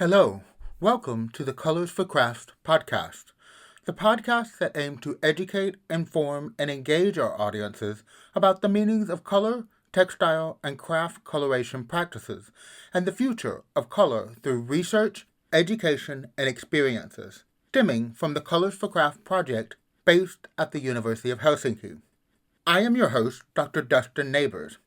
Hello, welcome to the Colors for Craft podcast, the podcast that aims to educate, inform, and engage our audiences about the meanings of color, textile, and craft coloration practices, and the future of color through research, education, and experiences, stemming from the Colors for Craft project based at the University of Helsinki. I am your host, Dr. Dustin Neighbors.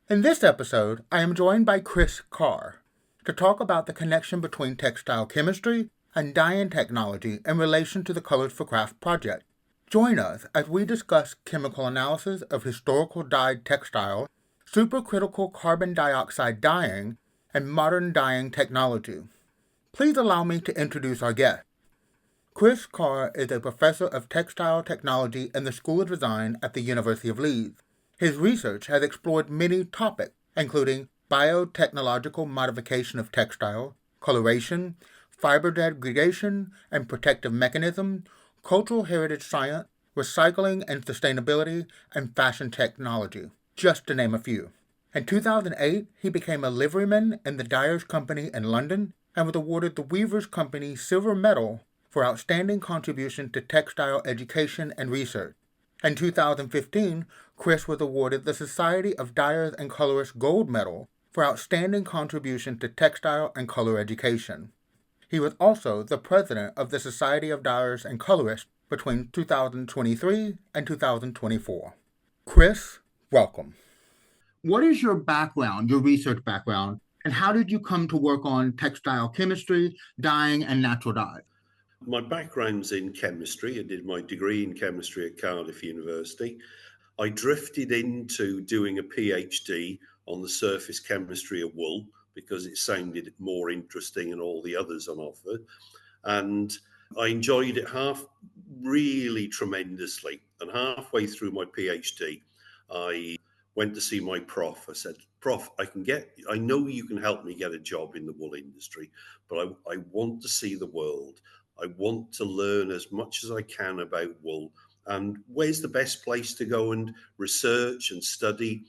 In this episode, I am joined by Chris Carr to talk about the connection between textile chemistry and dyeing technology in relation to the Colors for Craft project. Join us as we discuss chemical analysis of historical dyed textiles, supercritical carbon dioxide dyeing, and modern dyeing technology. Please allow me to introduce our guest. Chris Carr is a professor of textile technology in the School of Design at the University of Leeds. His research has explored many topics, including biotechnological modification of textile, coloration, fiber degradation and protective mechanism, cultural heritage science, recycling and sustainability, and fashion technology, just to name a few. In 2008, he became a liveryman in the Dyers Company in London and was awarded the Weavers Company Silver Medal for outstanding contribution to textile education and research. In 2015, Chris was awarded the Society of Dyers and Colorists Gold Medal for outstanding contribution to textile and color education. He was also the president of the Society of Dyers and Colorists between 2023 and 2024. Chris, welcome. What is your background, your research background, and how did you come to work on textile chemistry, dyeing, and natural dyes? My background's in chemistry. I did my degree in chemistry at Cardiff University. I drifted into doing a PhD on the surface chemistry of wool because it sounded more interesting than all the others on offer. And I enjoyed it really tremendously. And halfway through my PhD, I went to see my prof. I said, Prof, I know you can help me get a job in the wool industry, but I want to see the world. I want to learn as much as I can about wool. And where's the best place to go and research and study?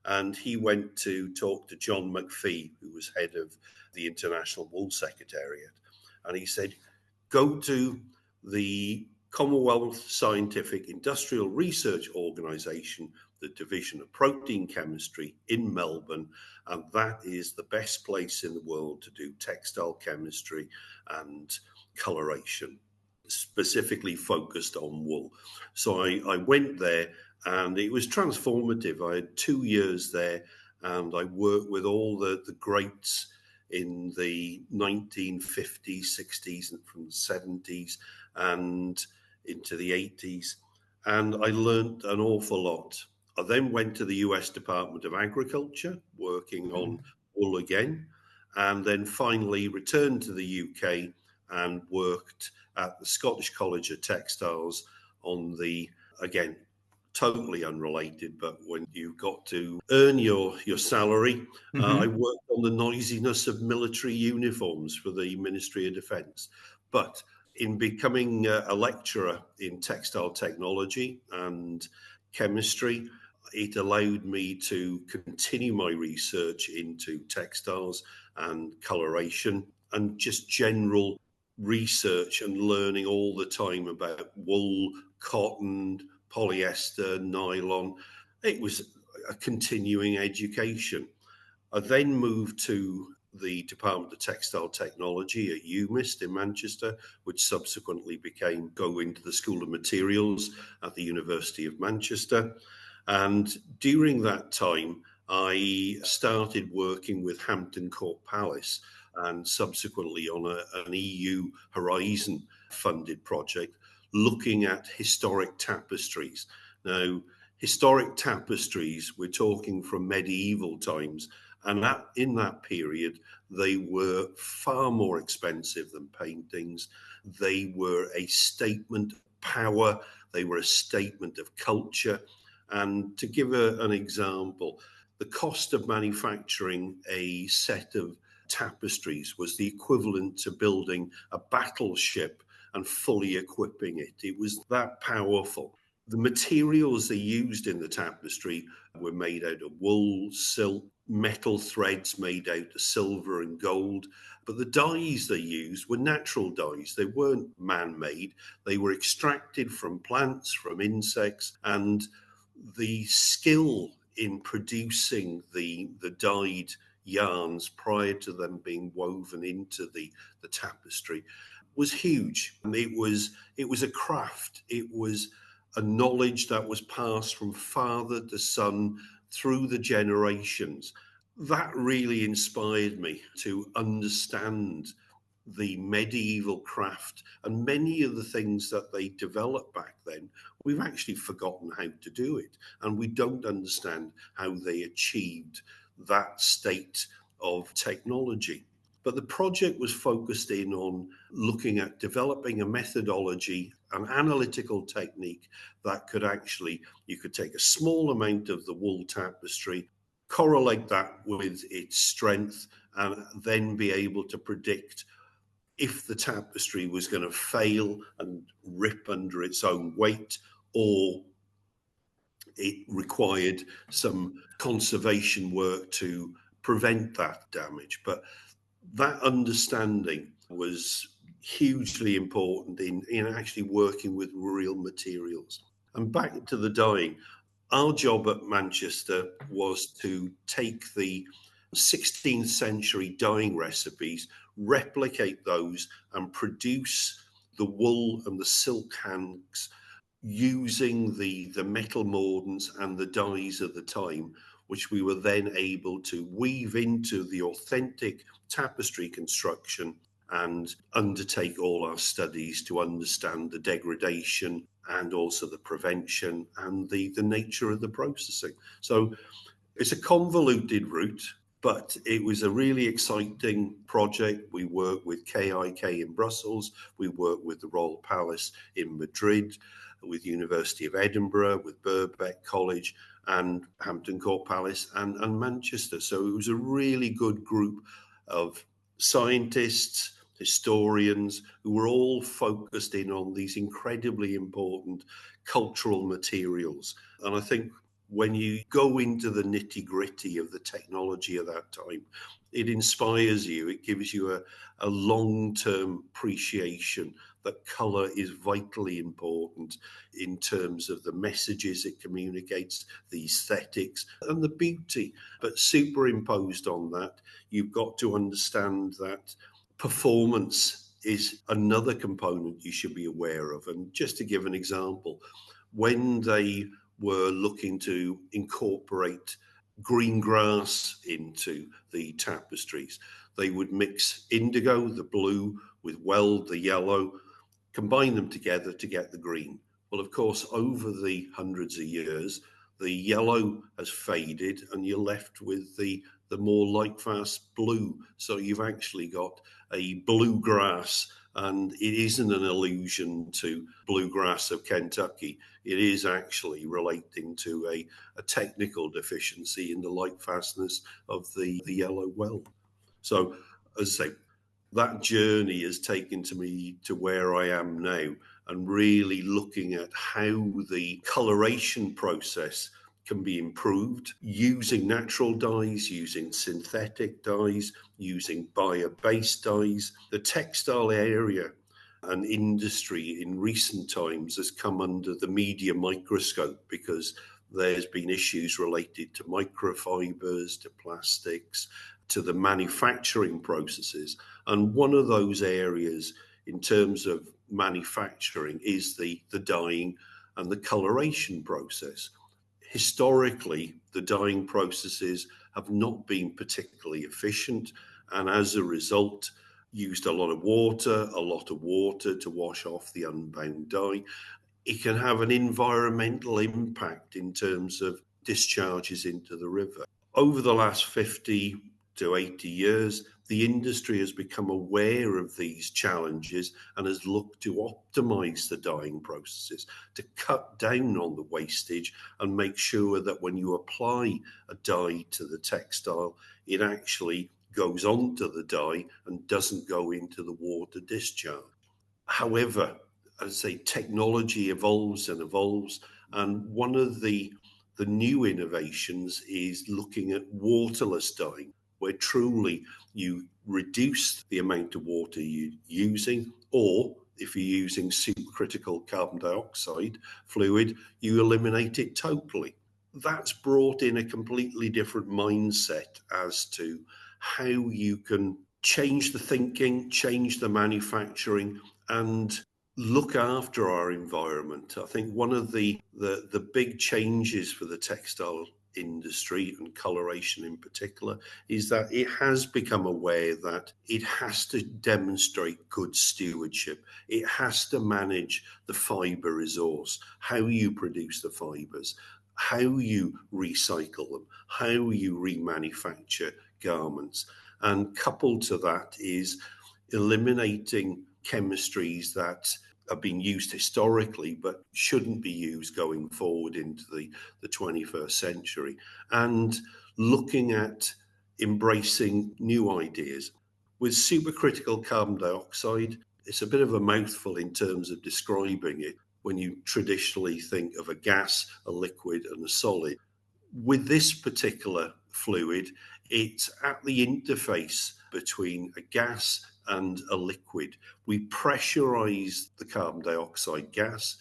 And he went to talk to John McPhee, who was head of the International Wool Secretariat. And he said, go to the Commonwealth Scientific Industrial Research Organisation, the Division of Protein Chemistry in Melbourne. And that is the best place in the world to do textile chemistry and coloration, specifically focused on wool. So I went there and it was transformative. I had 2 years there and I worked with all the greats in the 1950s, 60s, and from the 70s and into the 80s. And I learned an awful lot. I then went to the US Department of Agriculture, working on wool again, and then finally returned to the UK and worked at the Scottish College of Textiles on the, again, totally unrelated, but when you've got to earn your salary, I worked on the noisiness of military uniforms for the Ministry of Defence. But in becoming a lecturer in textile technology and chemistry, it allowed me to continue my research into textiles and coloration and just general research and learning all the time about wool, cotton, polyester, nylon. It was a continuing education. I then moved to the Department of Textile Technology at UMIST in Manchester, which subsequently became going to the School of Materials at the University of Manchester. And during that time, I started working with Hampton Court Palace and subsequently on an EU Horizon funded project looking at historic tapestries. Now, historic tapestries, we're talking from medieval times, and in that period, they were far more expensive than paintings. They were a statement of power. They were a statement of culture. And to give an example, the cost of manufacturing a set of tapestries was the equivalent to building a battleship and fully equipping it. It was that powerful. The materials they used in the tapestry were made out of wool, silk, metal threads made out of silver and gold. But the dyes they used were natural dyes. They weren't man-made. They were extracted from plants, from insects, and the skill in producing the dyed yarns prior to them being woven into the tapestry was huge. And it was a craft. It was a knowledge that was passed from father to son through the generations. That really inspired me to understand the medieval craft, and many of the things that they developed back then, we've actually forgotten how to do it, and we don't understand how they achieved that state of technology. But the project was focused in on looking at developing a methodology, an analytical technique that could actually, you could take a small amount of the wool tapestry, correlate that with its strength, and then be able to predict if the tapestry was going to fail and rip under its own weight, or it required some conservation work to prevent that damage. But that understanding was hugely important in actually working with real materials. And back to the dyeing, our job at Manchester was to take the 16th century dyeing recipes, replicate those, and produce the wool and the silk hanks using the metal mordants and the dyes of the time, which we were then able to weave into the authentic tapestry construction and undertake all our studies to understand the degradation and also the prevention and the nature of the processing. So it's a convoluted route, but it was a really exciting project. We worked with KIK in Brussels, we worked with the Royal Palace in Madrid, with University of Edinburgh, with Birkbeck College, and Hampton Court Palace, and Manchester. So it was a really good group of scientists, historians, who were all focused in on these incredibly important cultural materials. And I think when you go into the nitty-gritty of the technology of that time, it inspires you. It gives you a long-term appreciation that colour is vitally important in terms of the messages it communicates, the aesthetics and the beauty. But superimposed on that, you've got to understand that performance is another component you should be aware of. And just to give an example, when they were looking to incorporate green grass into the tapestries, they would mix indigo, the blue, with weld, the yellow, combine them together to get the green. Well, of course, over the hundreds of years, the yellow has faded and you're left with the more light-fast blue. So you've actually got a bluegrass, and it isn't an allusion to bluegrass of Kentucky. It is actually relating to a technical deficiency in the light fastness of the yellow weld. So, as I say, that journey has taken to me to where I am now, and really looking at how the coloration process can be improved using natural dyes, using synthetic dyes, using bio-based dyes. The textile area and industry in recent times has come under the media microscope because there's been issues related to microfibers, to plastics, to the manufacturing processes. And one of those areas in terms of manufacturing is the dyeing and the coloration process. Historically, the dyeing processes have not been particularly efficient, and as a result, used a lot of water to wash off the unbound dye. It can have an environmental impact in terms of discharges into the river. Over the last 50 to 80 years, the industry has become aware of these challenges and has looked to optimize the dyeing processes, to cut down on the wastage and make sure that when you apply a dye to the textile, it actually goes onto the dye and doesn't go into the water discharge. However, as I say, technology evolves and evolves, And one of the new innovations is looking at waterless dyeing, where truly you reduce the amount of water you're using, or if you're using supercritical carbon dioxide fluid, you eliminate it totally. That's brought in a completely different mindset as to how you can change the thinking, change the manufacturing, and look after our environment. I think one of the big changes for the textile industry and coloration in particular is that it has become aware that it has to demonstrate good stewardship. It has to manage the fiber resource, how you produce the fibers, how you recycle them, how you remanufacture garments. And coupled to that is eliminating chemistries that have been used historically but shouldn't be used going forward into the 21st century, and looking at embracing new ideas. With supercritical carbon dioxide, it's a bit of a mouthful in terms of describing it when you traditionally think of a gas, a liquid, and a solid. With this particular fluid, it's at the interface between a gas and a liquid. We pressurize the carbon dioxide gas,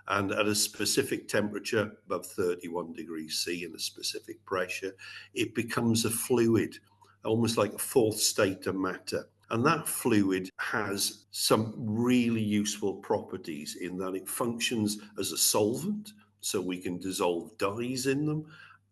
and at a specific temperature, above 31 degrees C and a specific pressure, it becomes a fluid, almost like a fourth state of matter. And that fluid has some really useful properties in that it functions as a solvent, so we can dissolve dyes in them,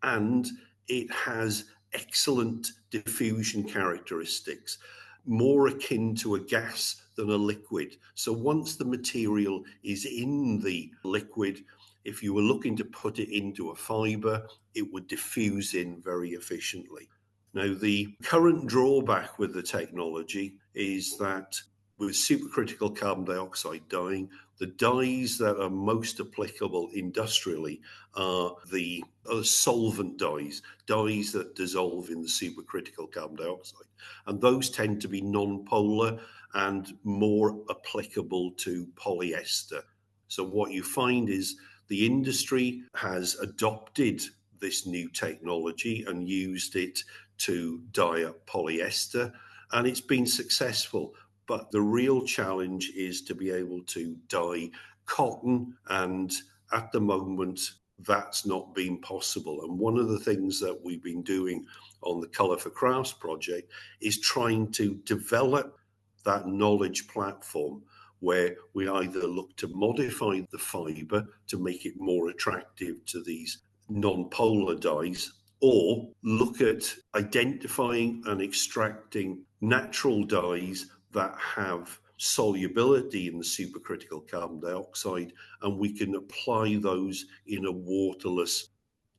and it has excellent diffusion characteristics, more akin to a gas than a liquid. So once the material is in the liquid, if you were looking to put it into a fiber, it would diffuse in very efficiently. Now, the current drawback with the technology is that with supercritical carbon dioxide dyeing, the dyes that are most applicable industrially are the solvent dyes that dissolve in the supercritical carbon dioxide. And those tend to be non-polar and more applicable to polyester. So what you find is the industry has adopted this new technology and used it to dye up polyester, and it's been successful. But the real challenge is to be able to dye cotton, and at the moment, that's not been possible. And one of the things that we've been doing on the Colour for Crafts project is trying to develop that knowledge platform where we either look to modify the fibre to make it more attractive to these non-polar dyes, or look at identifying and extracting natural dyes that have solubility in the supercritical carbon dioxide, and we can apply those in a waterless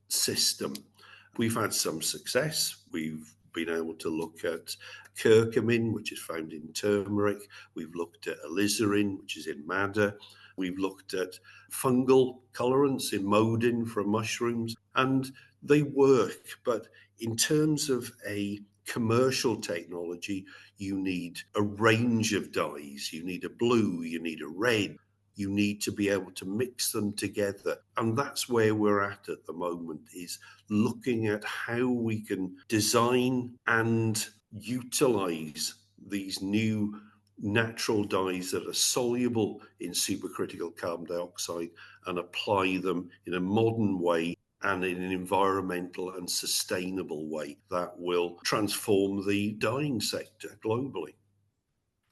system. We've had some success. We've been able to look at curcumin, which is found in turmeric. We've looked at alizarin, which is in madder. We've looked at fungal colorants in modin from mushrooms, and they work. But in terms of a commercial technology, you need a range of dyes. You need a blue, you need a red. You need to be able to mix them together. And that's where we're at the moment, is looking at how we can design and utilize these new natural dyes that are soluble in supercritical carbon dioxide and apply them in a modern way and in an environmental and sustainable way that will transform the dyeing sector globally.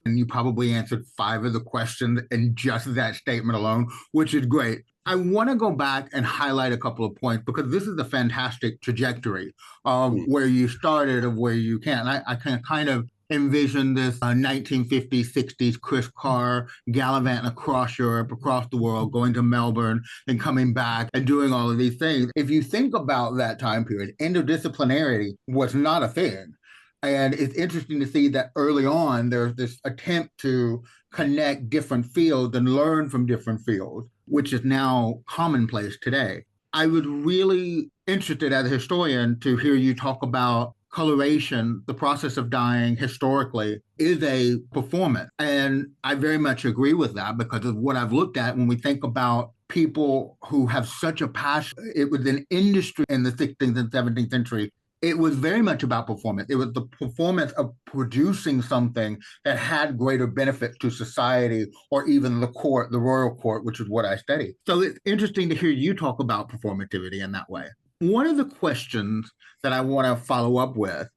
And you probably answered 5 of the questions in just that statement alone, which is great. I want to go back and highlight a couple of points, because this is a fantastic trajectory of where you started, of where you can. I can kind of envision this 1950s, 60s Chris Carr gallivanting across Europe, across the world, going to Melbourne and coming back and doing all of these things. If you think about that time period, interdisciplinarity was not a thing. And it's interesting to see that early on, there's this attempt to connect different fields and learn from different fields, which is now commonplace today. I was really interested as a historian to hear you talk about coloration. The process of dyeing historically is a performance. And I very much agree with that, because of what I've looked at when we think about people who have such a passion. It was an industry in the 16th and 17th century. It was very much about performance. It was the performance of producing something that had greater benefit to society or even the court, the royal court, which is what I study. So it's interesting to hear you talk about performativity in that way. One of the questions that I want to follow up with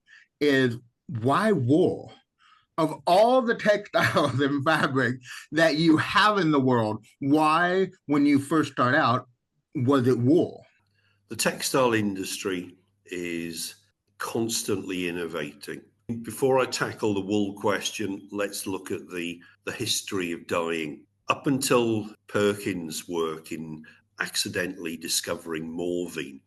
is why wool? Of all the textiles and fabric that you have in the world, why, when you first start out, was it wool? The textile industry is constantly innovating. Before I tackle the wool question, let's look at the history of dyeing. Up until Perkins' work in accidentally discovering morphine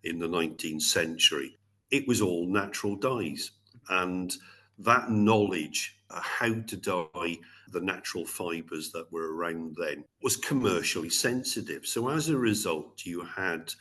in the 19th century, it was all natural dyes. And that knowledge, how to dye the natural fibres that were around then, was commercially sensitive. So as a result, you had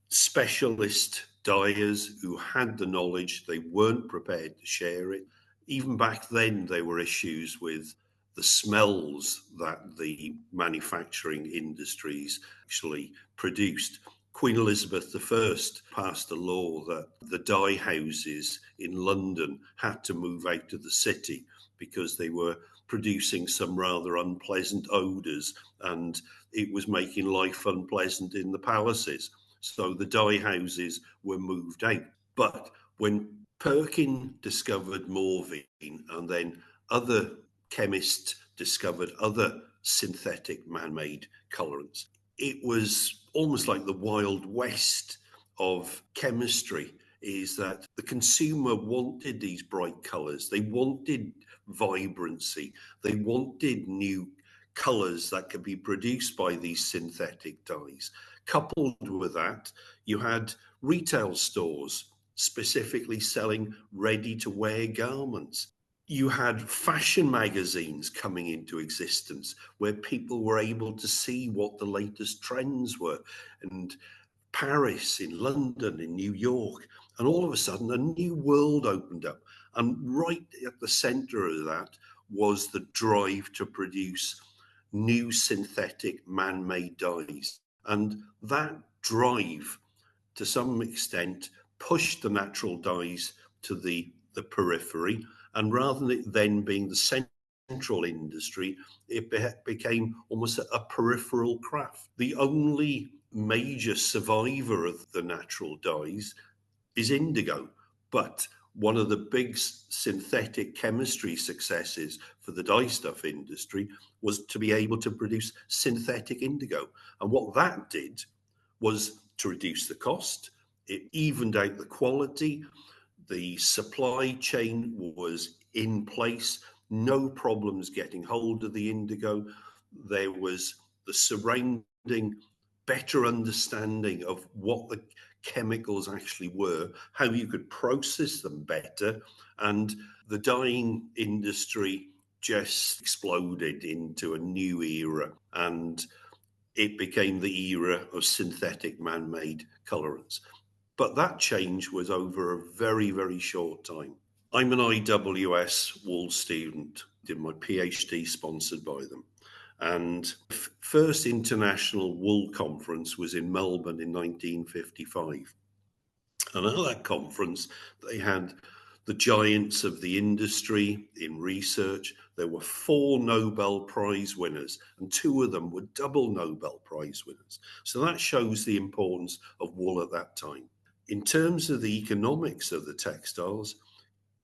specialist dyers who had the knowledge, they weren't prepared to share it. Even back then, there were issues with the smells that the manufacturing industries actually produced. Queen Elizabeth I passed a law that the dye houses in London had to move out of the city because they were producing some rather unpleasant odours and it was making life unpleasant in the palaces. So the dye houses were moved out. But when Perkin discovered morphine and then other chemists discovered other synthetic man-made colorants, it was almost like the Wild West of chemistry, is that the consumer wanted these bright colors. They wanted vibrancy. They wanted new colors that could be produced by these synthetic dyes. Coupled with that, you had retail stores specifically selling ready-to-wear garments. You had fashion magazines coming into existence where people were able to see what the latest trends were. And Paris, in London, in New York, and all of a sudden a new world opened up. And right at the center of that was the drive to produce new synthetic man-made dyes. And that drive, to some extent, pushed the natural dyes to the periphery. And rather than it then being the central industry, it became almost a peripheral craft. The only major survivor of the natural dyes is indigo. But one of the big synthetic chemistry successes for the dye stuff industry was to be able to produce synthetic indigo. And what that did was to reduce the cost. It evened out the quality. The supply chain was in place. No problems getting hold of the indigo. There was the surrounding better understanding of what the chemicals actually were, how you could process them better, and the dyeing industry just exploded into a new era, and it became the era of synthetic man-made colorants. But that change was over a very, very short time. I'm an IWS wool student, did my PhD sponsored by them. And first international wool conference was in Melbourne in 1955. And at that conference, they had the giants of the industry in research. There were 4 Nobel Prize winners, and 2 of them were double Nobel Prize winners. So that shows the importance of wool at that time. In terms of the economics of the textiles,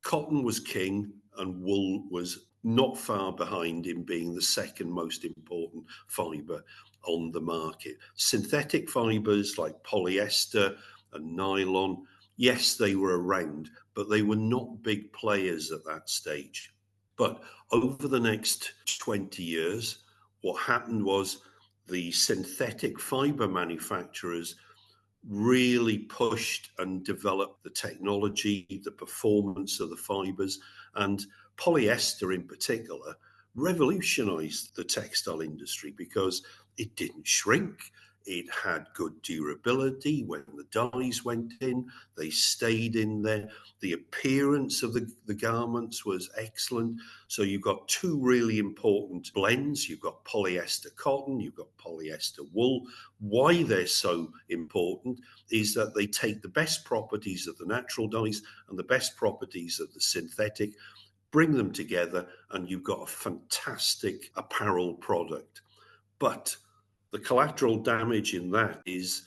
cotton was king and wool was not far behind in being the second most important fibre on the market. Synthetic fibres like polyester and nylon, yes, they were around, but they were not big players at that stage. But over the next 20 years, what happened was the synthetic fibre manufacturers really pushed and developed the technology, the performance of the fibres, and polyester in particular revolutionized the textile industry because it didn't shrink. It had good durability. When the dyes went in, they stayed in there. The appearance of the garments was excellent. So you've got two really important blends. You've got polyester cotton, you've got polyester wool. Why they're so important is that they take the best properties of the natural dyes and the best properties of the synthetic, bring them together, and you've got a fantastic apparel product. But the collateral damage in that is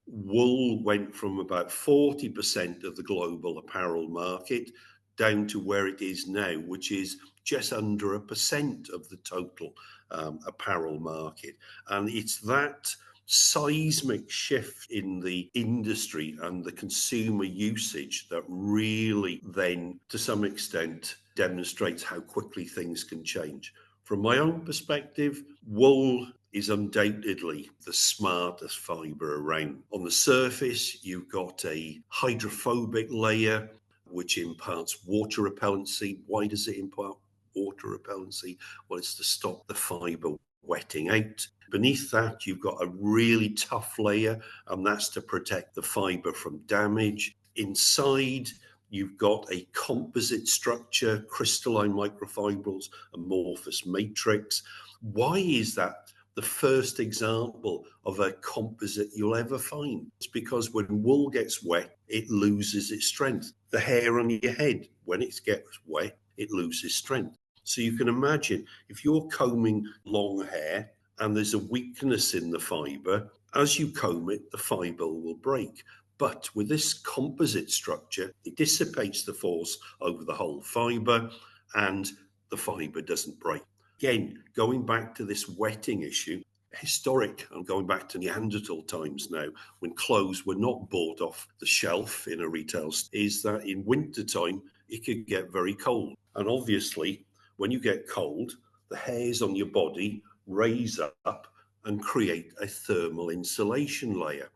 wool went from about 40% of the global apparel market down to where it is now, which is just under 1% of the total apparel market. And it's that seismic shift in the industry and the consumer usage that really then, to some extent, demonstrates how quickly things can change. From my own perspective, wool is undoubtedly the smartest fibre around. On the surface, you've got a hydrophobic layer which imparts water repellency. Why does it impart water repellency? Well, it's to stop the fibre wetting out. Beneath that, you've got a really tough layer, and that's to protect the fibre from damage. Inside, you've got a composite structure, crystalline microfibrils, amorphous matrix. Why is that the first example of a composite you'll ever find? It's because when wool gets wet, it loses its strength. The hair on your head, when it gets wet, it loses strength. So you can imagine if you're combing long hair and there's a weakness in the fibre, as you comb it, the fibre will break. But with this composite structure, it dissipates the force over the whole fibre and the fibre doesn't break. Again, going back to this wetting issue, historic, I'm going back to Neanderthal times now, when clothes were not bought off the shelf in a retail store, is that in wintertime, it could get very cold. And obviously, when you get cold, the hairs on your body raise up and create a thermal insulation layer.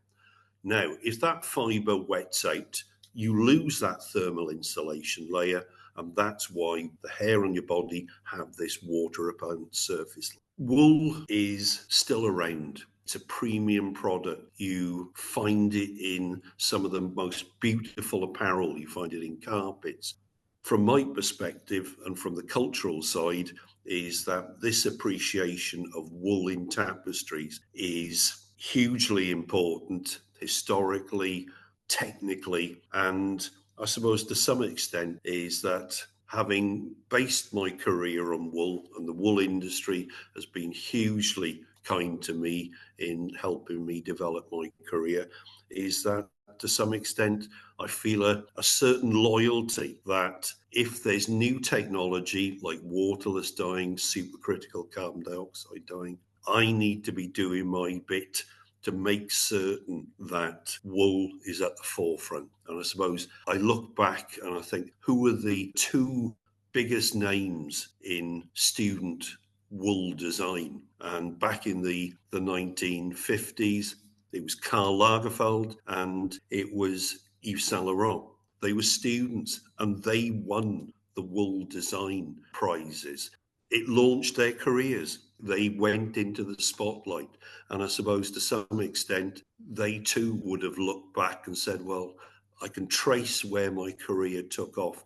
Now, if that fibre wets out, you lose that thermal insulation layer, and that's why the hair on your body have this water repellent surface. Wool is still around. It's a premium product. You find it in some of the most beautiful apparel. You find it in carpets. From my perspective and from the cultural side, is that this appreciation of wool in tapestries is hugely important historically, technically, and I suppose to some extent is that having based my career on wool, and the wool industry has been hugely kind to me in helping me develop my career, is that to some extent I feel a certain loyalty that if there's new technology like waterless dyeing, supercritical carbon dioxide dyeing, I need to be doing my bit to make certain that wool is at the forefront. And I suppose I look back and I think, who are the two biggest names in student wool design? And back in the 1950s, it was Karl Lagerfeld and it was Yves Saint Laurent. They were students and they won the wool design prizes. It launched their careers. They went into the spotlight. And I suppose to some extent, they too would have looked back and said, well, I can trace where my career took off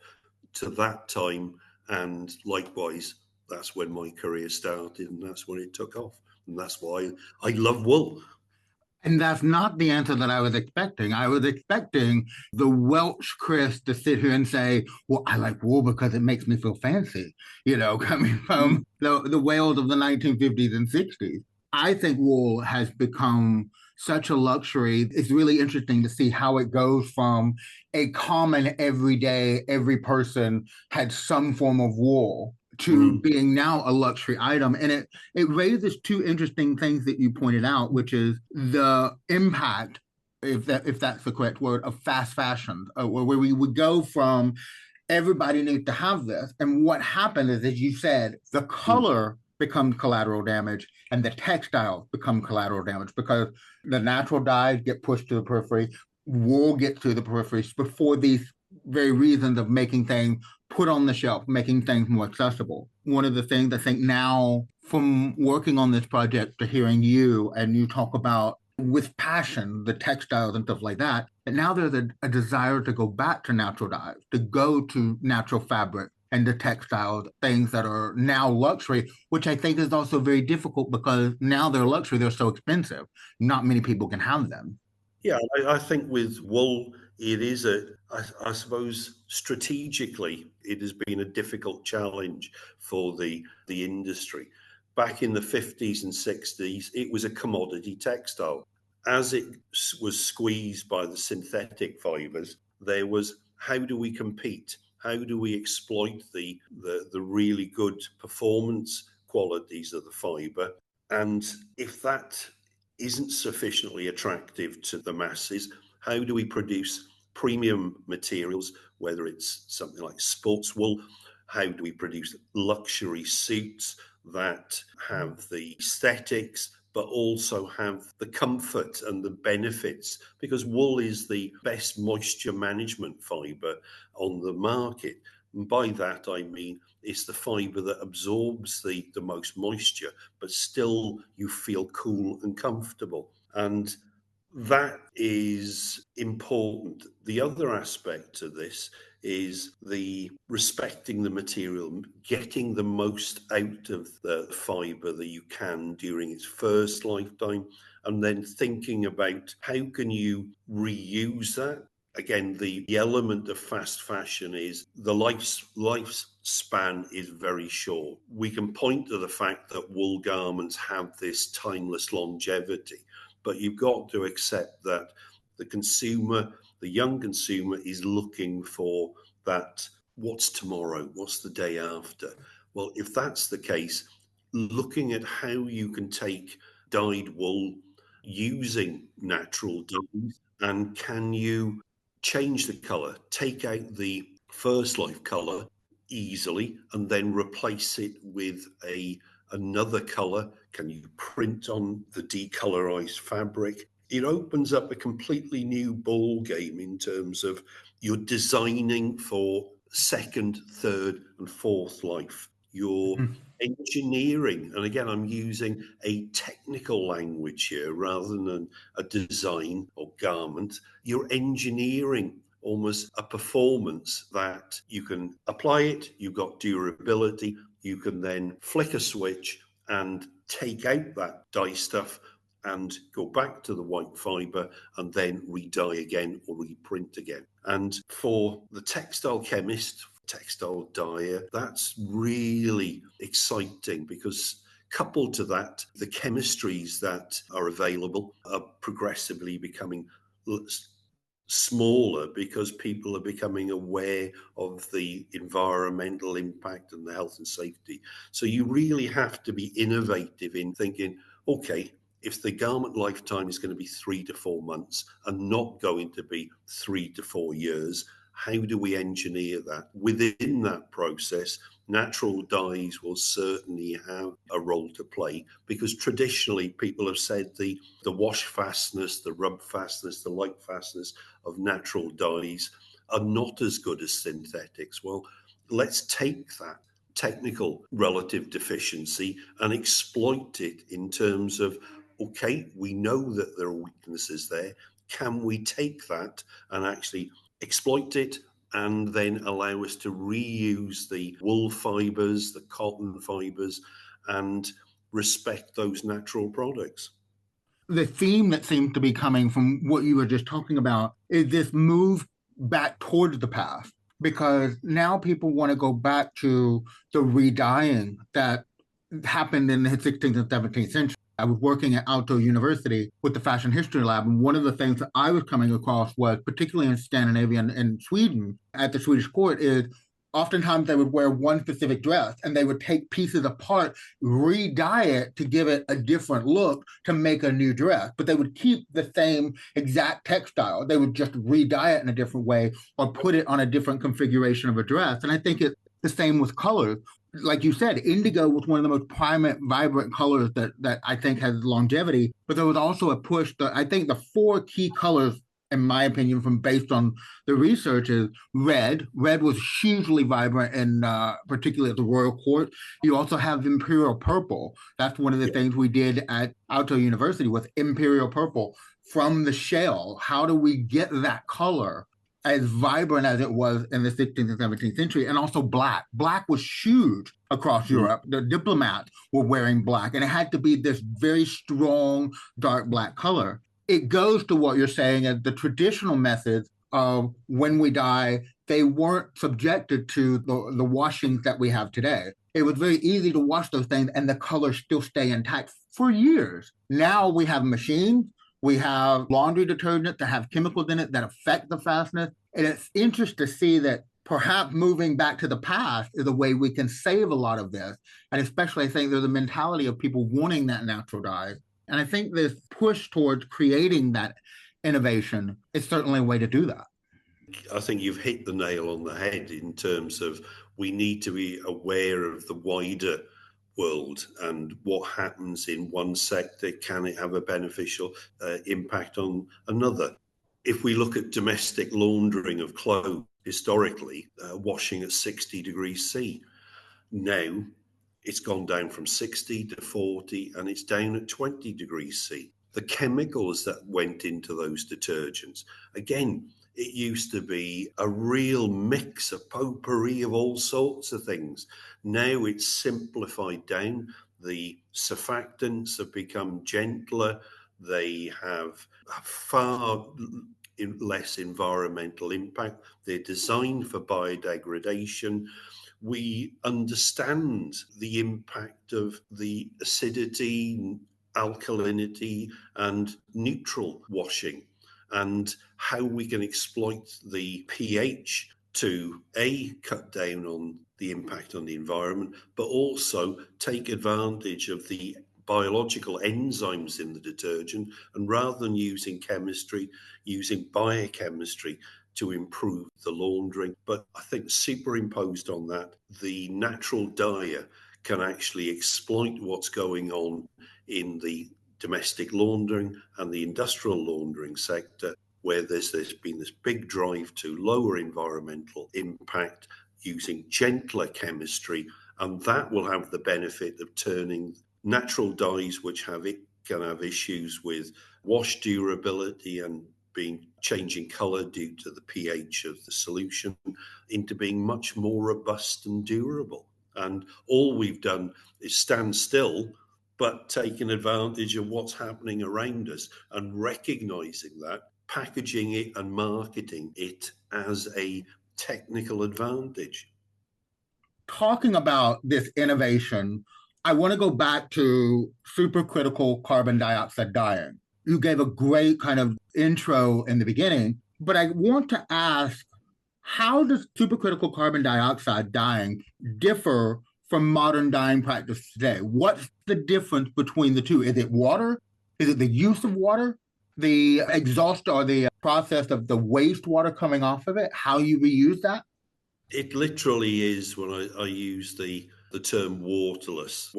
to that time. And likewise, that's when my career started and that's when it took off. And that's why I love wool. And that's not the answer that I was expecting. I was expecting the Welsh Chris to sit here and say, well, I like wool because it makes me feel fancy, coming from the Wales of the 1950s and 60s. I think wool has become such a luxury. It's really interesting to see how it goes from a common everyday, every person had some form of wool to being now a luxury item. And it raises two interesting things that you pointed out, which is the impact, if that's the correct word, of fast fashion, where we would go from everybody needs to have this. And what happened is, as you said, the color becomes collateral damage and the textiles become collateral damage because the natural dyes get pushed to the periphery, wool gets to the periphery before these very reasons of making things put on the shelf, making things more accessible. One of the things I think now from working on this project to hearing you and you talk about with passion, the textiles and stuff like that. And now there's a desire to go back to natural dyes, to go to natural fabric and the textiles, things that are now luxury, which I think is also very difficult because now they're luxury, they're so expensive. Not many people can have them. Yeah, I think with wool, it is I suppose strategically, it has been a difficult challenge for the industry. Back in the 50s and 60s, it was a commodity textile. As it was squeezed by the synthetic fibers, there was how do we compete? How do we exploit the really good performance qualities of the fiber? And if that isn't sufficiently attractive to the masses, how do we produce premium materials, whether it's something like sports wool? How do we produce luxury suits that have the aesthetics, but also have the comfort and the benefits? Because wool is the best moisture management fiber on the market. And by that, I mean it's the fiber that absorbs the most moisture, but still you feel cool and comfortable. And that is important. The other aspect to this is the respecting the material, getting the most out of the fiber that you can during its first lifetime, and then thinking about how can you reuse that. Again, the element of fast fashion is the lifespan is very short. We can point to the fact that wool garments have this timeless longevity, but you've got to accept that the consumer, the young consumer, is looking for that. What's tomorrow? What's the day after? Well, if that's the case, looking at how you can take dyed wool using natural dyes, and can you change the color, take out the first life color easily, and then replace it with another color? Can you print on the decolorized fabric? It opens up a completely new ball game in terms of you're designing for second, third, and fourth life. You're engineering, and again, I'm using a technical language here rather than a design or garment. You're engineering almost a performance that you can apply it, you've got durability, you can then flick a switch and take out that dye stuff and go back to the white fiber and then re-dye again or reprint again. And for the textile chemist, textile dyer, that's really exciting because coupled to that, the chemistries that are available are progressively becoming smaller because people are becoming aware of the environmental impact and the health and safety. So you really have to be innovative in thinking, okay, if the garment lifetime is going to be 3 to 4 months and not going to be 3 to 4 years, how do we engineer that? Within that process, natural dyes will certainly have a role to play because traditionally people have said the wash fastness, the rub fastness, the light fastness of natural dyes are not as good as synthetics. Well, let's take that technical relative deficiency and exploit it in terms of, okay, we know that there are weaknesses there. Can we take that and actually exploit it and then allow us to reuse the wool fibers, the cotton fibers, and respect those natural products? The theme that seems to be coming from what you were just talking about is this move back towards the past, because now people want to go back to the re-dyeing that happened in the 16th and 17th century. I was working at Aalto University with the Fashion History Lab, and one of the things that I was coming across was, particularly in Scandinavia and Sweden, at the Swedish court, is oftentimes they would wear one specific dress and they would take pieces apart, re-dye it to give it a different look to make a new dress, but they would keep the same exact textile. They would just re-dye it in a different way or put it on a different configuration of a dress. And I think it's the same with colors. Like you said, indigo was one of the most prominent, vibrant colors that I think has longevity, but there was also a push. I think the 4 key colors in my opinion, from based on the research, is red. Red was hugely vibrant in particularly at the Royal Court. You also have imperial purple. That's one of the Yeah. things we did at Aalto University with imperial purple from the shell. How do we get that color as vibrant as it was in the 16th and 17th century? And also black. Black was huge across Mm. Europe. The diplomats were wearing black, and it had to be this very strong, dark black color. It goes to what you're saying as the traditional methods of when we dye, they weren't subjected to the washings that we have today. It was very easy to wash those things and the colors still stay intact for years. Now we have machines, we have laundry detergents that have chemicals in it that affect the fastness. And it's interesting to see that perhaps moving back to the past is a way we can save a lot of this. And especially, I think there's a mentality of people wanting that natural dye. And I think this push towards creating that innovation is certainly a way to do that. I think you've hit the nail on the head in terms of we need to be aware of the wider world and what happens in one sector. Can it have a beneficial impact on another? If we look at domestic laundering of clothes, historically, washing at 60 degrees C. Now, it's gone down from 60 to 40 and it's down at 20 degrees C. The chemicals that went into those detergents, again, it used to be a real mix, a potpourri of all sorts of things. Now it's simplified down. The surfactants have become gentler. They have far less environmental impact. They're designed for biodegradation. We understand the impact of the acidity, alkalinity, and neutral washing, and how we can exploit the pH to cut down on the impact on the environment, but also take advantage of the biological enzymes in the detergent, and rather than using chemistry, using biochemistry to improve the laundering. But I think superimposed on that, the natural dyer can actually exploit what's going on in the domestic laundering and the industrial laundering sector, where there's been this big drive to lower environmental impact using gentler chemistry, and that will have the benefit of turning natural dyes, which can have issues with wash durability and changing color due to the pH of the solution, into being much more robust and durable. And all we've done is stand still, but taking advantage of what's happening around us and recognizing that, packaging it and marketing it as a technical advantage. Talking about this innovation, I want to go back to supercritical carbon dioxide dyeing. You gave a great kind of intro in the beginning, but I want to ask, how does supercritical carbon dioxide dyeing differ from modern dyeing practice today? What's the difference between the two? Is it water? Is it the use of water? The exhaust or the process of the wastewater coming off of it? How you reuse that? It literally is, when I use the term waterless.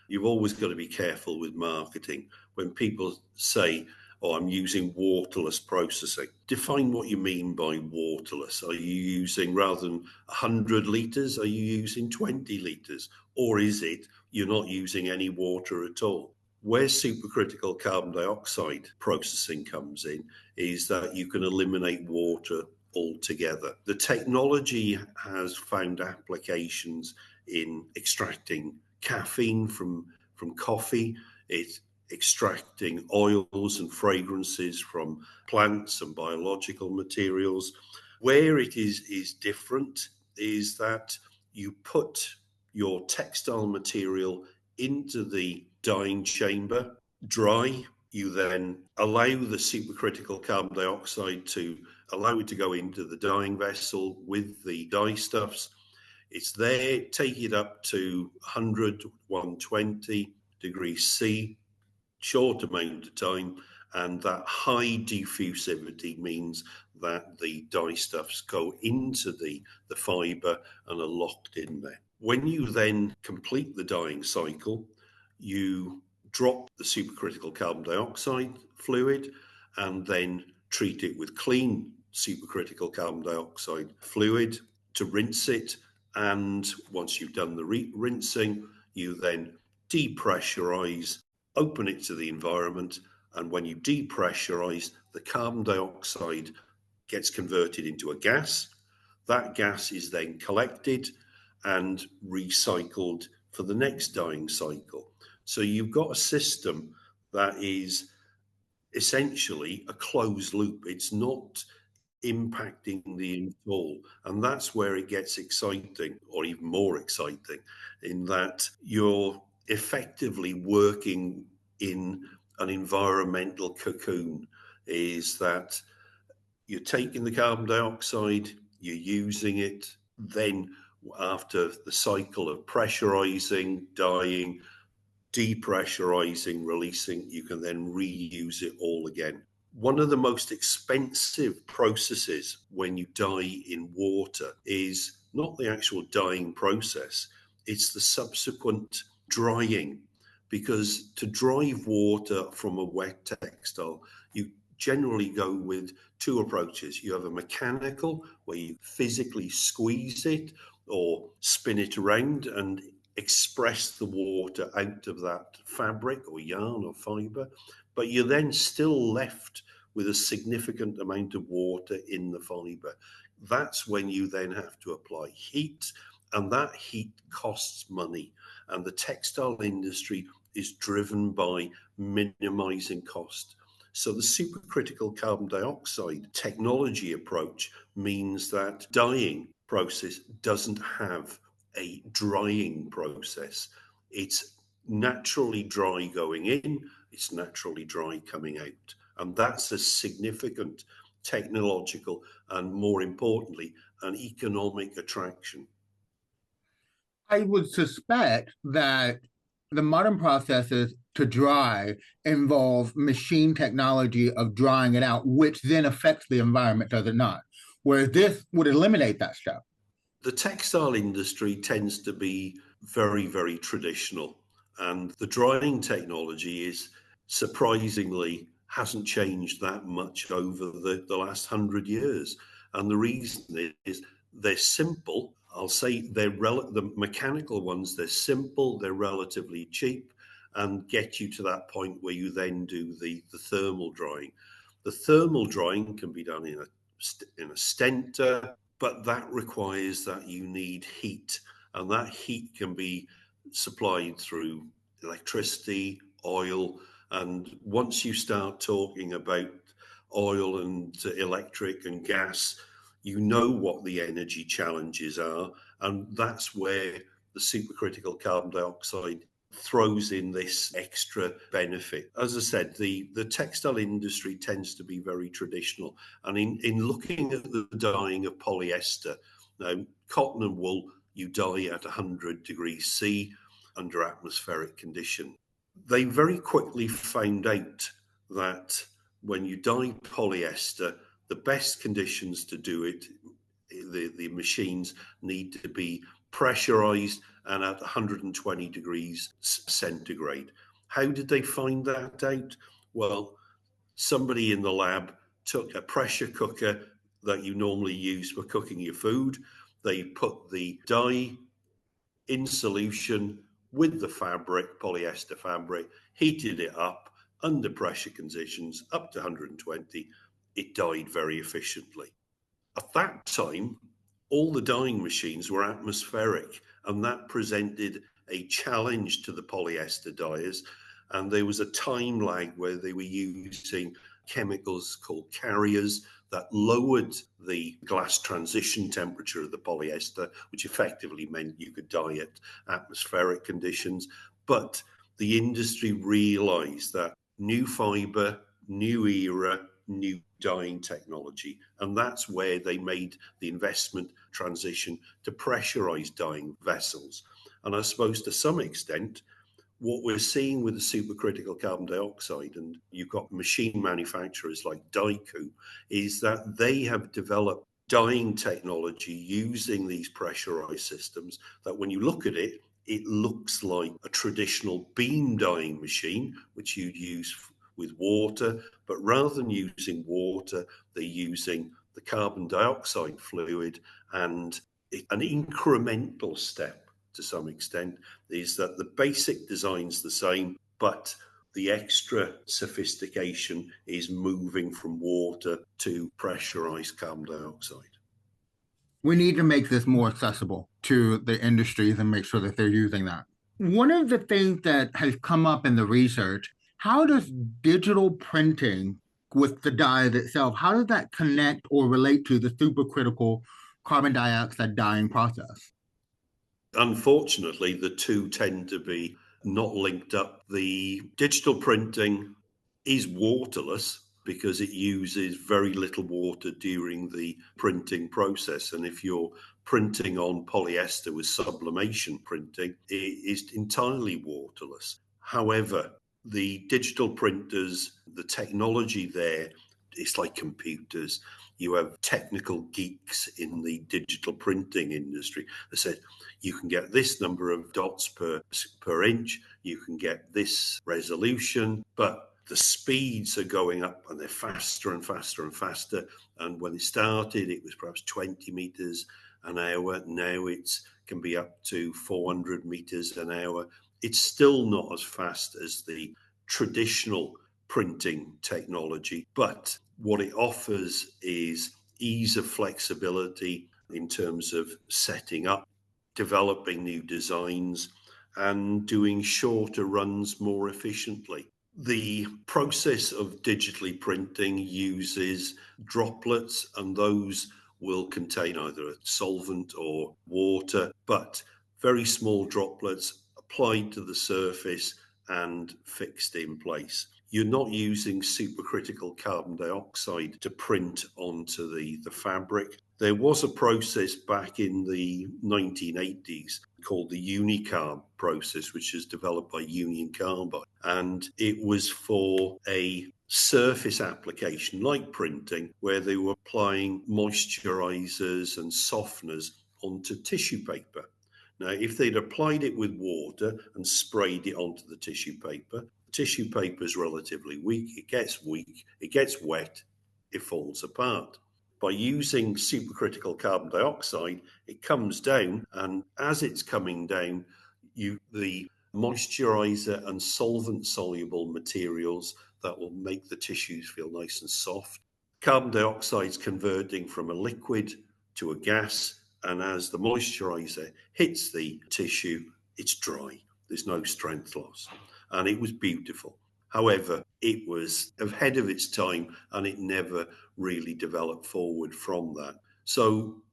You've always got to be careful with marketing. When people say, oh, I'm using waterless processing, define what you mean by waterless. Are you using, rather than 100 litres, are you using 20 litres? Or is it you're not using any water at all? Where supercritical carbon dioxide processing comes in is that you can eliminate water altogether. The technology has found applications in extracting caffeine from coffee. It's extracting oils and fragrances from plants and biological materials. Where it is different is that you put your textile material into the dyeing chamber, dry. You then allow the supercritical carbon dioxide to allow it to go into the dyeing vessel with the dye stuffs. It's there, take it up to 100, 120 degrees C, short amount of time, and that high diffusivity means that the dye stuffs go into the fibre and are locked in there. When you then complete the dyeing cycle, you drop the supercritical carbon dioxide fluid and then treat it with clean supercritical carbon dioxide fluid to rinse it. And once you've done the rinsing, you then depressurize, open it to the environment. And when you depressurize, the carbon dioxide gets converted into a gas. That gas is then collected and recycled for the next dyeing cycle. So you've got a system that is essentially a closed loop. It's not impacting the install. And that's where it gets exciting, or even more exciting, in that you're effectively working in an environmental cocoon. Is that you're taking the carbon dioxide, you're using it, then after the cycle of pressurizing, dyeing, depressurizing, releasing, you can then reuse it all again. One of the most expensive processes when you dye in water is not the actual dyeing process, it's the subsequent drying. Because to dry water from a wet textile, you generally go with two approaches. You have a mechanical, where you physically squeeze it or spin it around and express the water out of that fabric or yarn or fibre, but you're then still left with a significant amount of water in the fibre. That's when you then have to apply heat, and that heat costs money. And the textile industry is driven by minimizing cost. So the supercritical carbon dioxide technology approach means that dyeing process doesn't have a drying process. It's naturally dry going in, it's naturally dry coming out. And that's a significant technological and, more importantly, an economic attraction. I would suspect that the modern processes to dry involve machine technology of drying it out, which then affects the environment, does it not? Whereas this would eliminate that step. The textile industry tends to be very, very traditional, and the drying technology is surprisingly hasn't changed that much over the last 100 years. And the reason is they're simple. I'll say the mechanical ones, they're simple, they're relatively cheap, and get you to that point where you then do the thermal drying. The thermal drying can be done in a stenter, but that requires that you need heat, and that heat can be supplied through electricity, oil, and once you start talking about oil and electric and gas, you know what the energy challenges are, and that's where the supercritical carbon dioxide throws in this extra benefit. As I said, the textile industry tends to be very traditional. And in looking at the dyeing of polyester, now cotton and wool, you dye at 100 degrees C under atmospheric condition. They very quickly found out that when you dye polyester, the best conditions to do it, the machines need to be pressurized and at 120 degrees centigrade. How did they find that out? Well, somebody in the lab took a pressure cooker that you normally use for cooking your food. They put the dye in solution with the fabric, polyester fabric, heated it up under pressure conditions up to 120. It dyed very efficiently. At that time, all the dyeing machines were atmospheric, and that presented a challenge to the polyester dyers. And there was a time lag where they were using chemicals called carriers that lowered the glass transition temperature of the polyester, which effectively meant you could dye at atmospheric conditions. But the industry realized that new fiber, new era, new dyeing technology. And that's where they made the investment transition to pressurized dyeing vessels. And I suppose to some extent, what we're seeing with the supercritical carbon dioxide, and you've got machine manufacturers like Daiku, is that they have developed dyeing technology using these pressurized systems that when you look at it, it looks like a traditional beam dyeing machine, which you'd use with water, but rather than using water, they're using the carbon dioxide fluid. And an incremental step to some extent is that the basic design's the same, but the extra sophistication is moving from water to pressurized carbon dioxide. We need to make this more accessible to the industries and make sure that they're using that. One of the things that has come up in the research, how does digital printing with the dyes itself, how does that connect or relate to the supercritical carbon dioxide dyeing process? Unfortunately, the two tend to be not linked up. The digital printing is waterless because it uses very little water during the printing process. And if you're printing on polyester with sublimation printing, it is entirely waterless. However, the digital printers, the technology there, it's like computers. You have technical geeks in the digital printing industry that said, you can get this number of dots per inch, you can get this resolution, but the speeds are going up and they're faster and faster and faster. And when it started, it was perhaps 20 meters an hour. Now it can be up to 400 meters an hour. It's still not as fast as the traditional printing technology, but what it offers is ease of flexibility in terms of setting up, developing new designs, and doing shorter runs more efficiently. The process of digitally printing uses droplets, and those will contain either a solvent or water, but very small droplets applied to the surface and fixed in place. You're not using supercritical carbon dioxide to print onto the fabric. There was a process back in the 1980s called the Unicarb process, which is developed by Union Carbide. And it was for a surface application like printing, where they were applying moisturizers and softeners onto tissue paper. Now, if they'd applied it with water and sprayed it onto the tissue paper is relatively weak, it gets wet, it falls apart. By using supercritical carbon dioxide, it comes down, and as it's coming down, the moisturizer and solvent-soluble materials that will make the tissues feel nice and soft. Carbon dioxide is converting from a liquid to a gas, and as the moisturizer hits the tissue, it's dry. There's no strength loss. And it was beautiful. However, it was ahead of its time, and it never really developed forward from that. So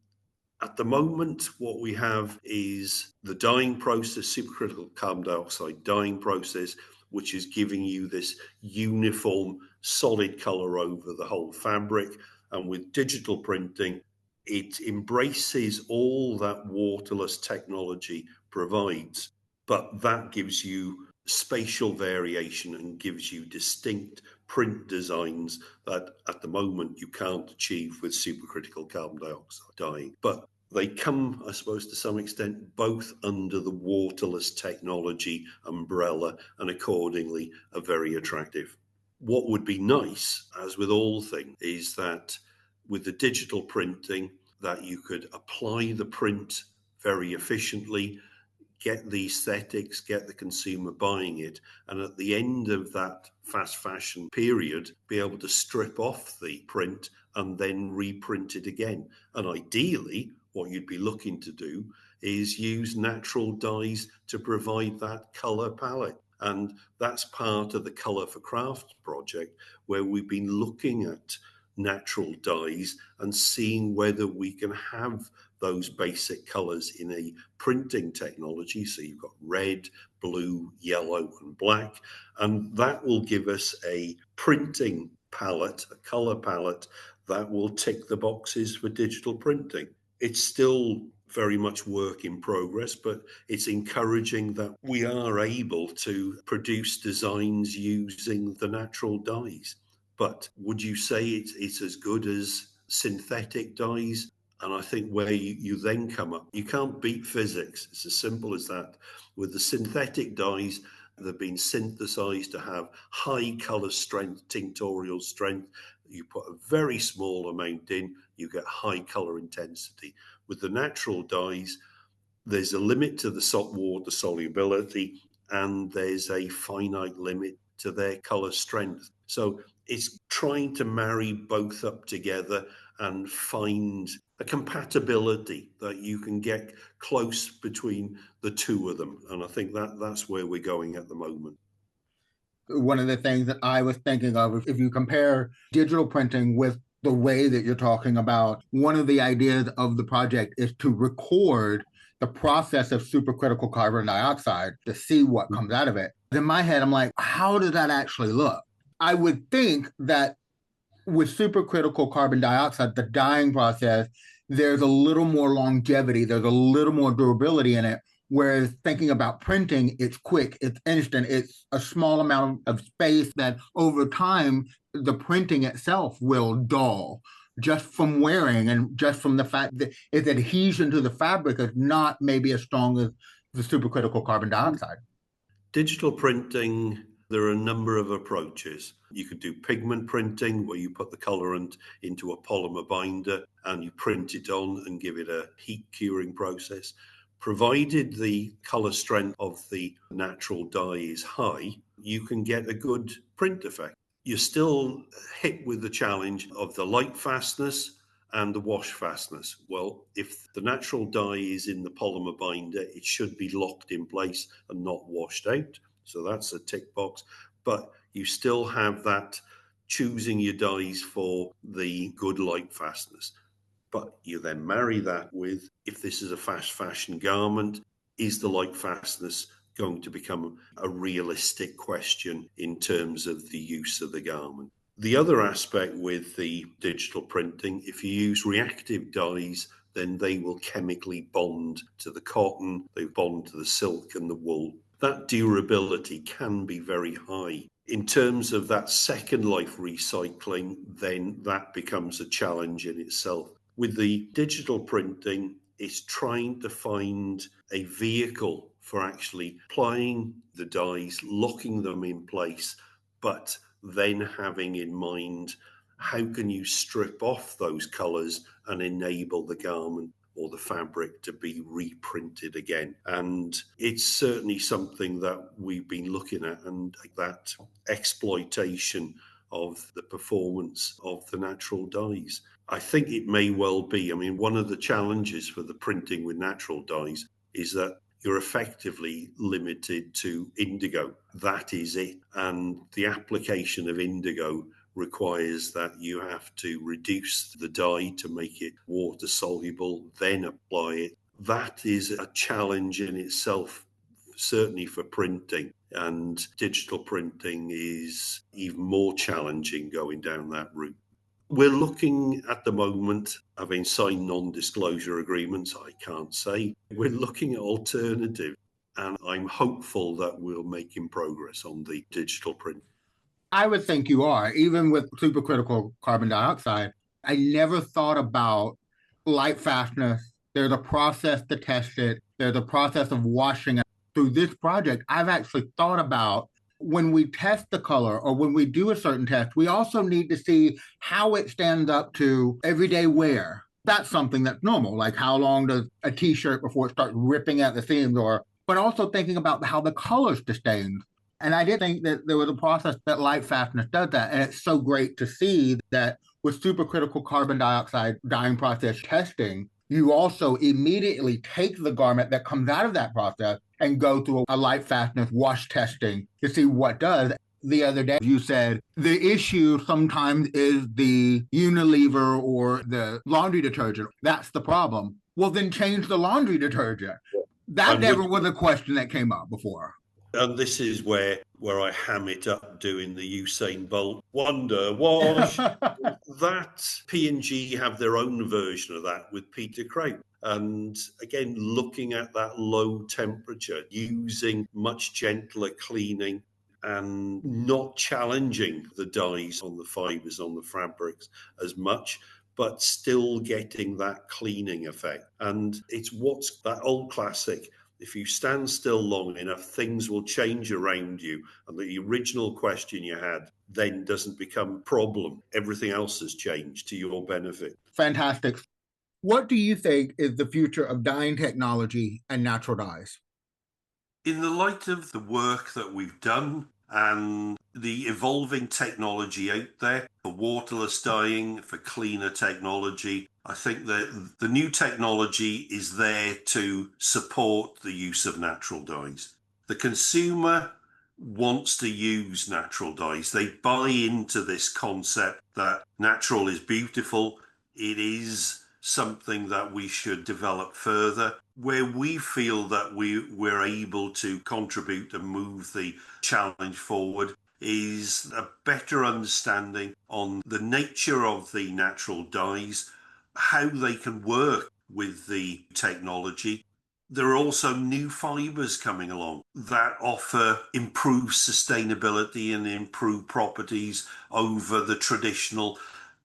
at the moment, what we have is the dyeing process, supercritical carbon dioxide dyeing process, which is giving you this uniform, solid color over the whole fabric. And with digital printing, it embraces all that waterless technology provides, but that gives you spatial variation and gives you distinct print designs that at the moment you can't achieve with supercritical carbon dioxide dyeing. But they come, I suppose, to some extent, both under the waterless technology umbrella, and accordingly are very attractive. What would be nice, as with all things, is that with the digital printing, that you could apply the print very efficiently, get the aesthetics, get the consumer buying it, and at the end of that fast fashion period, be able to strip off the print and then reprint it again. And ideally, what you'd be looking to do is use natural dyes to provide that colour palette. And that's part of the Colour for Craft project, where we've been looking at natural dyes and seeing whether we can have those basic colours in a printing technology. So you've got red, blue, yellow, and black. And that will give us a printing palette, a colour palette that will tick the boxes for digital printing. It's still very much work in progress, but it's encouraging that we are able to produce designs using the natural dyes. But would you say it's as good as synthetic dyes? And I think where you then come up, you can't beat physics. It's as simple as that. With the synthetic dyes, They've been synthesized to have high color strength, tinctorial strength. You put a very small amount in, you get high color intensity. With the natural dyes, there's a limit to the salt water solubility, and there's a finite limit to their color strength. So it's trying to marry both up together and find a compatibility that you can get close between the two of them. And I think that's where we're going at the moment. One of the things that I was thinking of is if you compare digital printing with the way that you're talking about, one of the ideas of the project is to record the process of supercritical carbon dioxide to see what comes out of it. In my head, I'm like, how does that actually look? I would think that with supercritical carbon dioxide, the dyeing process, there's a little more longevity, there's a little more durability in it. Whereas thinking about printing, it's quick, it's instant, it's a small amount of space that over time, the printing itself will dull just from wearing and just from the fact that its adhesion to the fabric is not maybe as strong as the supercritical carbon dioxide. Digital printing, there are a number of approaches. You could do pigment printing, where you put the colorant into a polymer binder and you print it on and give it a heat curing process. Provided the color strength of the natural dye is high, you can get a good print effect. You're still hit with the challenge of the light fastness and the wash fastness. Well, if the natural dye is in the polymer binder, it should be locked in place and not washed out. So that's a tick box. But you still have that choosing your dyes for the good light fastness. But you then marry that with, if this is a fast fashion garment, is the light fastness going to become a realistic question in terms of the use of the garment? The other aspect with the digital printing, if you use reactive dyes, then they will chemically bond to the cotton, they bond to the silk and the wool. That durability can be very high. In terms of that second life recycling, then that becomes a challenge in itself. With the digital printing, it's trying to find a vehicle for actually applying the dyes, locking them in place, but then having in mind how can you strip off those colours and enable the garment or the fabric to be reprinted again. And it's certainly something that we've been looking at, and that exploitation of the performance of the natural dyes. I think it may well be. I mean, one of the challenges for the printing with natural dyes is that you're effectively limited to indigo. That is it. And the application of indigo requires that you have to reduce the dye to make it water soluble, then apply it. That is a challenge in itself, certainly for printing. And digital printing is even more challenging going down that route. We're looking at the moment, having signed non-disclosure agreements, I can't say. We're looking at alternatives, and I'm hopeful that we're making progress on the digital print. I would think you are. Even with supercritical carbon dioxide, I never thought about light fastness. There's a process to test it. There's a process of washing it. Through this project, I've actually thought about when we test the color or when we do a certain test, we also need to see how it stands up to everyday wear. That's something that's normal. Like how long does a t-shirt before it starts ripping at the seams, but also thinking about how the colors disdain. And I did think that there was a process that light fastness does that. And it's so great to see that with supercritical carbon dioxide dyeing process testing, you also immediately take the garment that comes out of that process and go through a light fastness wash testing to see what does. The other day, you said the issue sometimes is the Unilever or the laundry detergent. That's the problem. Well, then change the laundry detergent. That never was a question that came up before. And this is where I ham it up doing the Usain Bolt Wonder Wash. That P&G have their own version of that with Peter Craig. And again, looking at that low temperature, using much gentler cleaning and not challenging the dyes on the fibres, on the fabrics as much, but still getting that cleaning effect. And it's what's that old classic. If you stand still long enough, things will change around you. And the original question you had then doesn't become a problem. Everything else has changed to your benefit. Fantastic. What do you think is the future of dyeing technology and natural dyes? In the light of the work that we've done and the evolving technology out there for waterless dyeing, for cleaner technology, I think that the new technology is there to support the use of natural dyes. The consumer wants to use natural dyes. They buy into this concept that natural is beautiful. It is something that we should develop further. Where we feel that we're able to contribute and move the challenge forward is a better understanding on the nature of the natural dyes, how they can work with the technology. There are also new fibers coming along that offer improved sustainability and improved properties over the traditional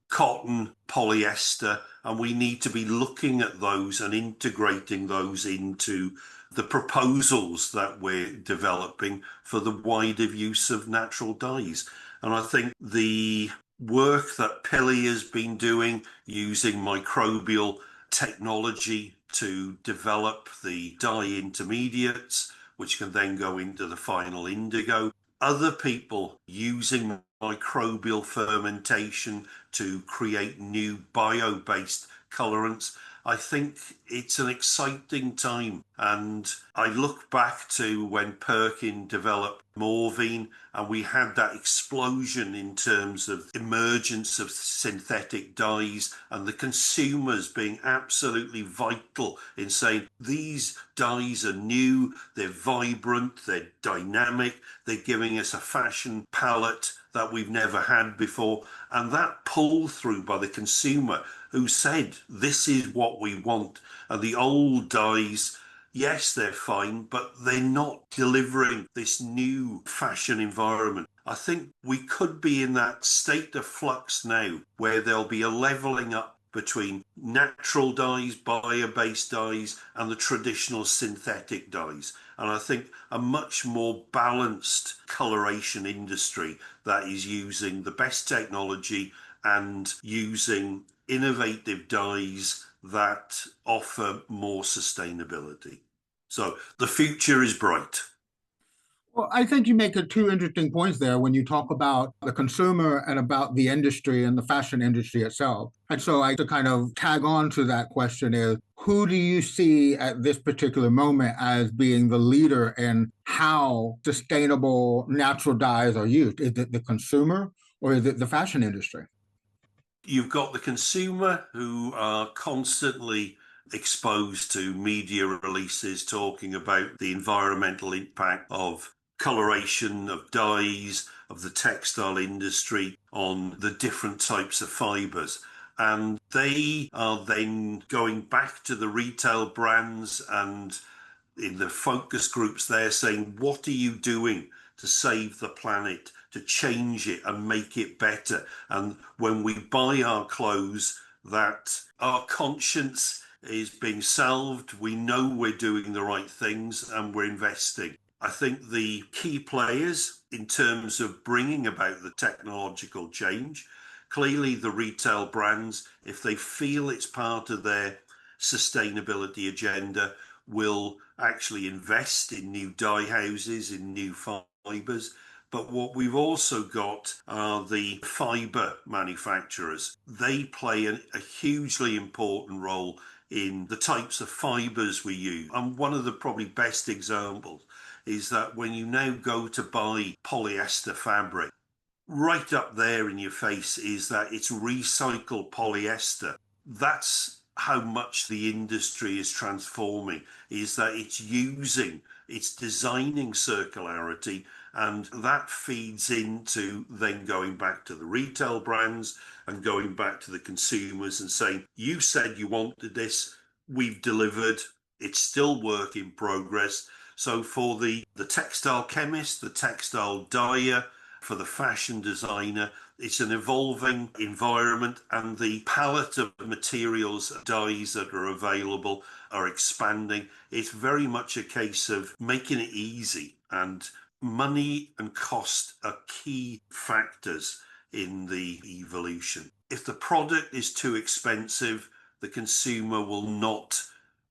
cotton, polyester, and we need to be looking at those and integrating those into the proposals that we're developing for the wider use of natural dyes. And I think the work that Pili has been doing using microbial technology to develop the dye intermediates, which can then go into the final indigo. Other people using microbial fermentation to create new bio-based colorants. I think it's an exciting time. And I look back to when Perkin developed Morphine and we had that explosion in terms of emergence of synthetic dyes and the consumers being absolutely vital in saying these dyes are new, they're vibrant, they're dynamic, they're giving us a fashion palette that we've never had before. And that pull through by the consumer who said, this is what we want. And the old dyes, yes, they're fine, but they're not delivering this new fashion environment. I think we could be in that state of flux now where there'll be a leveling up between natural dyes, bio-based dyes, and the traditional synthetic dyes. And I think a much more balanced coloration industry that is using the best technology and using innovative dyes that offer more sustainability. So the future is bright. Well, I think you make two interesting points there when you talk about the consumer and about the industry and the fashion industry itself. And so I to kind of tag on to that question is, who do you see at this particular moment as being the leader in how sustainable natural dyes are used? Is it the consumer or is it the fashion industry? You've got the consumer who are constantly exposed to media releases talking about the environmental impact of coloration, of dyes, of the textile industry on the different types of fibers. And they are then going back to the retail brands and in the focus groups there saying, what are you doing to save the planet, to change it and make it better? And when we buy our clothes, that our conscience is being salved, we know we're doing the right things and we're investing. I think the key players in terms of bringing about the technological change, clearly the retail brands, if they feel it's part of their sustainability agenda, will actually invest in new dye houses, in new fibers. But what we've also got are the fiber manufacturers. They play a hugely important role in the types of fibers we use. And one of the probably best examples is that when you now go to buy polyester fabric, right up there in your face is that it's recycled polyester. That's how much the industry is transforming, is that it's designing circularity, and that feeds into then going back to the retail brands and going back to the consumers and saying, you said you wanted this, we've delivered, it's still work in progress. So for the textile chemist, the textile dyer, for the fashion designer, It's an evolving environment, and the palette of materials, dyes that are available are expanding. It's very much a case of making it easy, and money and cost are key factors in the evolution. If the product is too expensive, the consumer will not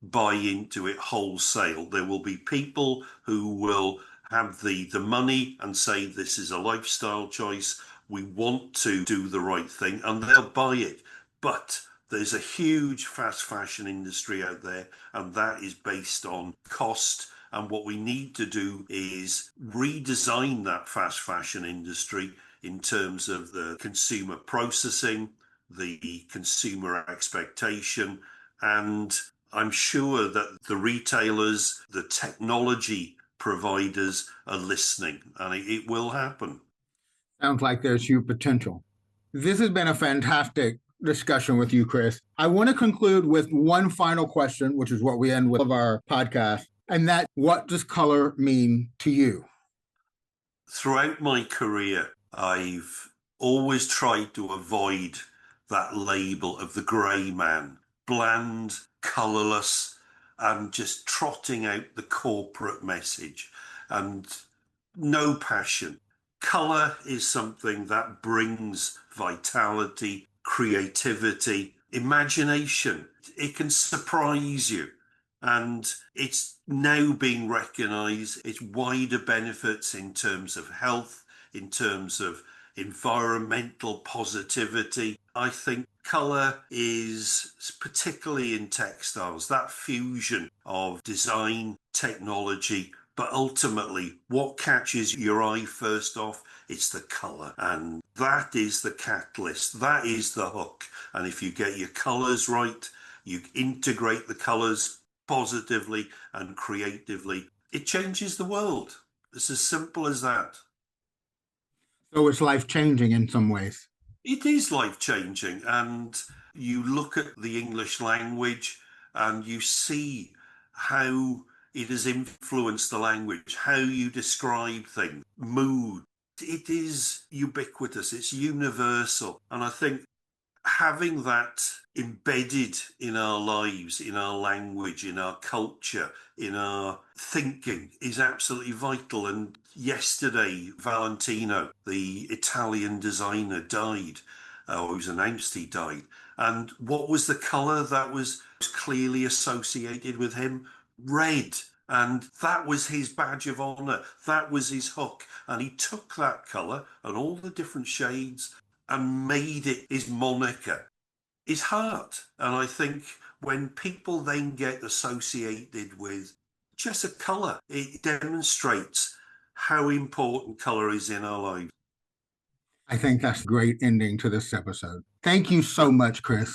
buy into it wholesale. There will be people who will have the money and say this is a lifestyle choice, we want to do the right thing, and they'll buy it. But there's a huge fast fashion industry out there, and that is based on cost. And what we need to do is redesign that fast fashion industry in terms of the consumer processing, the consumer expectation, and I'm sure that the retailers, the technology providers are listening, and it will happen. Sounds like there's huge potential. This has been a fantastic discussion with you, Chris. I want to conclude with one final question, which is what we end with of our podcast, and that what does color mean to you? Throughout my career, I've always tried to avoid that label of the grey man, bland, colourless, and just trotting out the corporate message and no passion. Colour is something that brings vitality, creativity, imagination. It can surprise you. And it's now being recognised. Its wider benefits in terms of health, in terms of environmental positivity. I think colour is, particularly in textiles, that fusion of design, technology, but ultimately what catches your eye first off, it's the colour. And that is the catalyst, that is the hook. And if you get your colours right, you integrate the colours positively and creatively, it changes the world. It's as simple as that. So it's life-changing in some ways. It is life-changing, and you look at the English language and you see how it has influenced the language, how you describe things, mood. It is ubiquitous, it's universal. And I think having that embedded in our lives, in our language, in our culture, in our thinking is absolutely vital. And yesterday, Valentino, the Italian designer, died, or it was announced he died. And what was the colour that was clearly associated with him? Red. And that was his badge of honour. That was his hook. And he took that colour and all the different shades and made it his moniker, his heart. And I think when people then get associated with just a colour, it demonstrates how important colour is in our lives. I think that's a great ending to this episode. Thank you so much, Chris.